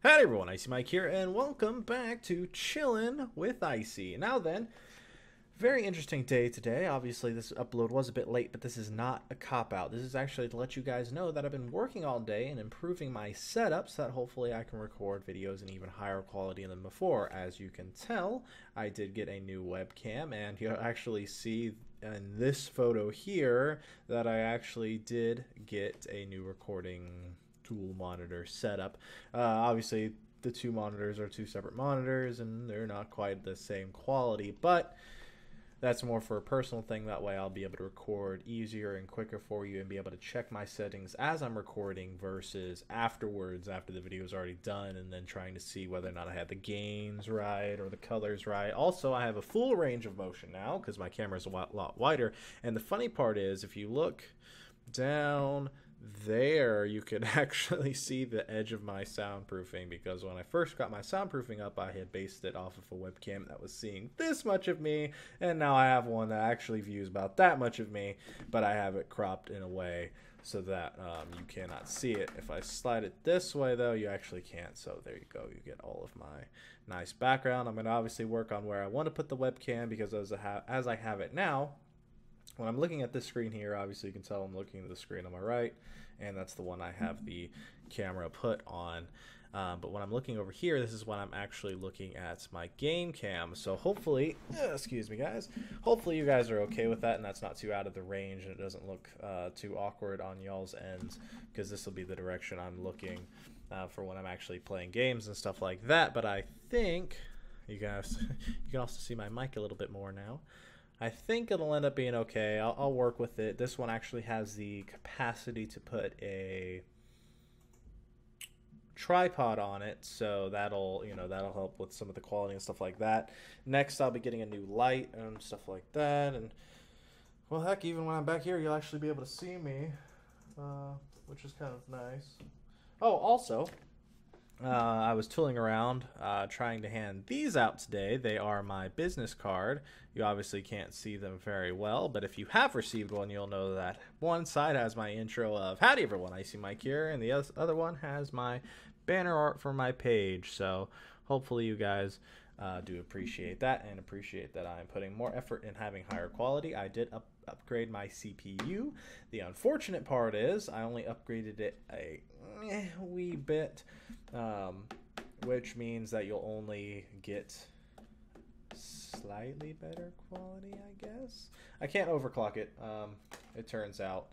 Hey everyone, Icy Mike here, and welcome back to Chillin' with Icy. Now then, very interesting day today. Obviously, this upload was a bit late, but this is not a cop-out. This is actually to let you guys know that I've been working all day and improving my setup so that hopefully I can record videos in even higher quality than before. As you can tell, I did get a new webcam, and you'll actually see in this photo here that I actually did get a new recording tool monitor setup. Obviously, the two monitors are two separate monitors and they're not quite the same quality, but that's more for a personal thing. That way I'll be able to record easier and quicker for you and be able to check my settings as I'm recording versus afterwards after the video is already done and then trying to see whether or not I had the gains right or the colors right. Also, I have a full range of motion now because my camera is a lot wider. And the funny part is if you look down there, you could actually see the edge of my soundproofing, because when I first got my soundproofing up, I had based it off of a webcam that was seeing this much of me, and now I have one that actually views about that much of me, but I have it cropped in a way so that you cannot see it. If I slide it this way, though, you actually can't, so there you go. You get all of my nice background. I'm going to obviously work on where I want to put the webcam, because as I have it now, when I'm looking at this screen here, obviously you can tell I'm looking at the screen on my right, and that's the one I have the camera put on. But when I'm looking over here, this is when I'm actually looking at my game cam. So hopefully, excuse me guys, hopefully you guys are okay with that and that's not too out of the range and it doesn't look too awkward on y'all's ends, because this will be the direction I'm looking for when I'm actually playing games and stuff like that. But I think you guys, you can also see my mic a little bit more now. I think it'll end up being okay. I'll work with it. This one actually has the capacity to put a tripod on it, so that'll help with some of the quality and stuff like that. Next, I'll be getting a new light and stuff like that. And well, heck, even when I'm back here, you'll actually be able to see me, which is kind of nice. Oh, also, I was tooling around trying to hand these out today. They are my business card. You obviously can't see them very well, but if you have received one, you'll know that one side has my intro of "Howdy everyone, Icy Mike here," and the other one has my banner art for my page. So hopefully you guys do appreciate that and appreciate that I'm putting more effort in having higher quality. I did upgrade my CPU. The unfortunate part is I only upgraded it a wee bit, which means that you'll only get slightly better quality, I guess. I can't overclock it, it turns out,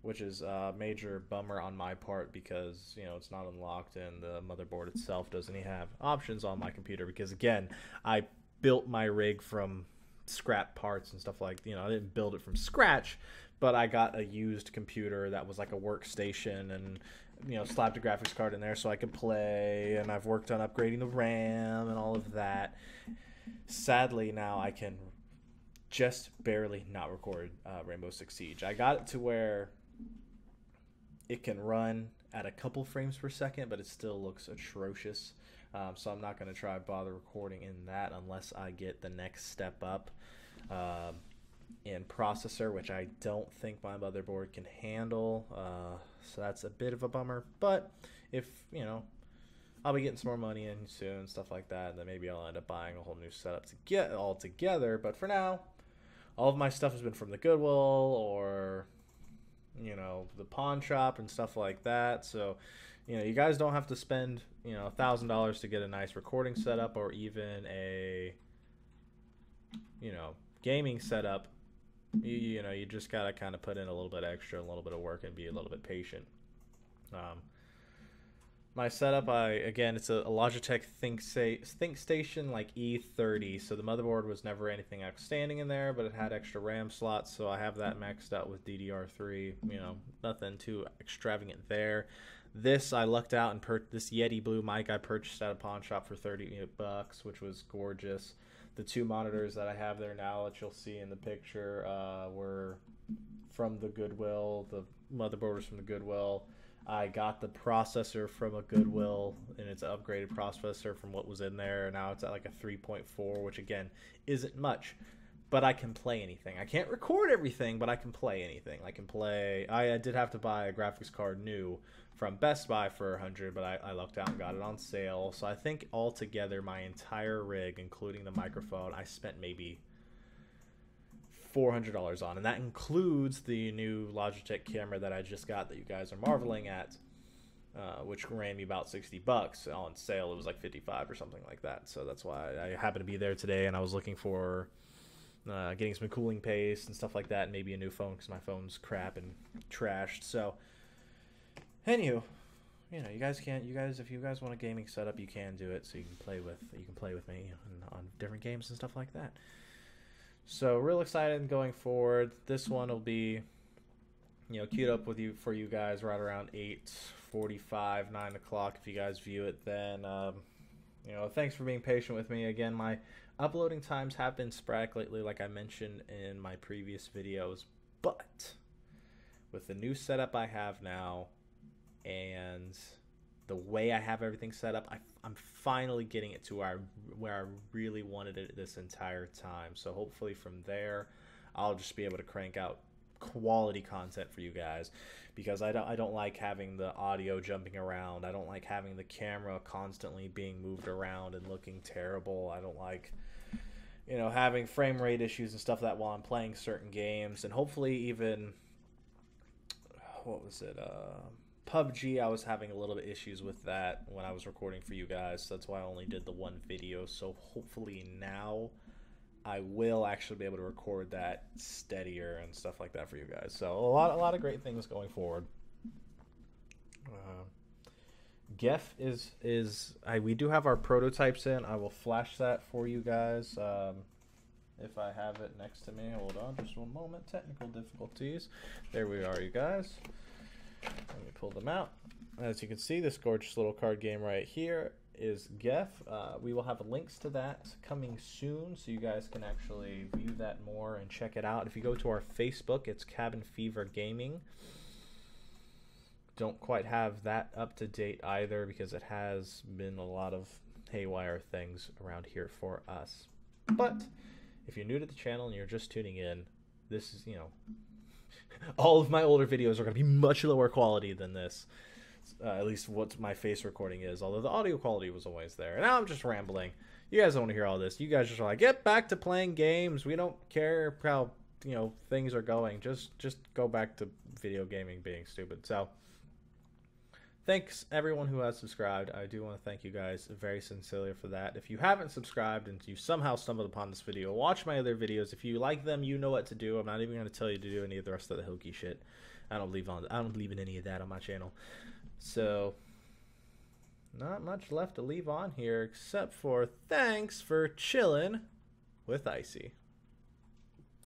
which is a major bummer on my part, because it's not unlocked and the motherboard itself doesn't even have options on my computer, because again, I built my rig from scrap parts and stuff like, I didn't build it from scratch, but I got a used computer that was like a workstation and slapped a graphics card in there so I could play, and I've worked on upgrading the RAM and all of that. Sadly, now I can just barely not record Rainbow Six Siege. I got it to where it can run at a couple frames per second, but it still looks atrocious. So I'm not going to try bother recording in that unless I get the next step up in processor, which I don't think my motherboard can handle. So that's a bit of a bummer. But if, I'll be getting some more money in soon, stuff like that, and then maybe I'll end up buying a whole new setup to get all together. But for now, all of my stuff has been from the Goodwill or the pawn shop and stuff like that. So you guys don't have to spend $1,000 to get a nice recording setup or even a gaming setup. You just gotta kind of put in a little bit extra, a little bit of work, and be a little bit patient. My setup, it's a Logitech ThinkStation like E30. So the motherboard was never anything outstanding in there, but it had extra RAM slots, so I have that maxed out with DDR3. Nothing too extravagant there. This I lucked out and this Yeti Blue mic I purchased at a pawn shop for $30, which was gorgeous. The two monitors that I have there now that you'll see in the picture were from the Goodwill. The motherboard was from the Goodwill. I got the processor from a Goodwill, and it's an upgraded processor from what was in there. Now it's at like a 3.4, which again isn't much, but I can play anything. I can't record everything, but I can play anything. I can play. I did have to buy a graphics card new from Best Buy for 100, but I lucked out and got it on sale. So I think altogether my entire rig, including the microphone, I spent maybe $400 on, and that includes the new Logitech camera that I just got that you guys are marveling at, which ran me about $60 on sale. It was like 55 or something like that. So that's why I happened to be there today, and I was looking for getting some cooling paste and stuff like that, and maybe a new phone because my phone's crap and trashed. So, anywho, you know, if you guys want a gaming setup, you can do it. So you can play with me on different games and stuff like that. So real excited going forward. This one will be, you know, queued up with you for you guys right around 8:45, 9 o'clock. If you guys view it, then you know, thanks for being patient with me. Again, my uploading times have been sporadic lately, like I mentioned in my previous videos, but with the new setup I have now and the way I have everything set up, I'm finally getting it to where I really wanted it this entire time. So hopefully from there, I'll just be able to crank out quality content for you guys, because I don't like having the audio jumping around. I don't like having the camera constantly being moved around and looking terrible. I don't like, you know, having frame rate issues and stuff that while I'm playing certain games. And hopefully even, what was it, PUBG, I was having a little bit issues with that when I was recording for you guys. So that's why I only did the one video. So hopefully now I will actually be able to record that steadier and stuff like that for you guys. So a lot of great things going forward. Geff we do have our prototypes in. I will flash that for you guys if I have it next to me. Hold on just one moment. Technical difficulties. There we are, you guys. Let me pull them out. As you can see, this gorgeous little card game right here is Geff. We will have links to that coming soon, so you guys can actually view that more and check it out. If you go to our Facebook, it's Cabin Fever Gaming. Don't quite have that up to date either, because it has been a lot of haywire things around here for us. But if you're new to the channel and you're just tuning in, this is, you know, all of my older videos are going to be much lower quality than this. At least what my face recording is, although the audio quality was always there. And now I'm just rambling. You guys don't want to hear all this. You guys just are like, get back to playing games. We don't care how, you know, things are going. Just go back to video gaming being stupid. So thanks everyone who has subscribed. I do want to thank you guys very sincerely for that. If you haven't subscribed and you somehow stumbled upon this video, watch my other videos. If you like them, you know what to do. I'm not even going to tell you to do any of the rest of the hokey shit. I don't believe in any of that on my channel. So, not much left to leave on here except for thanks for chilling with Icy.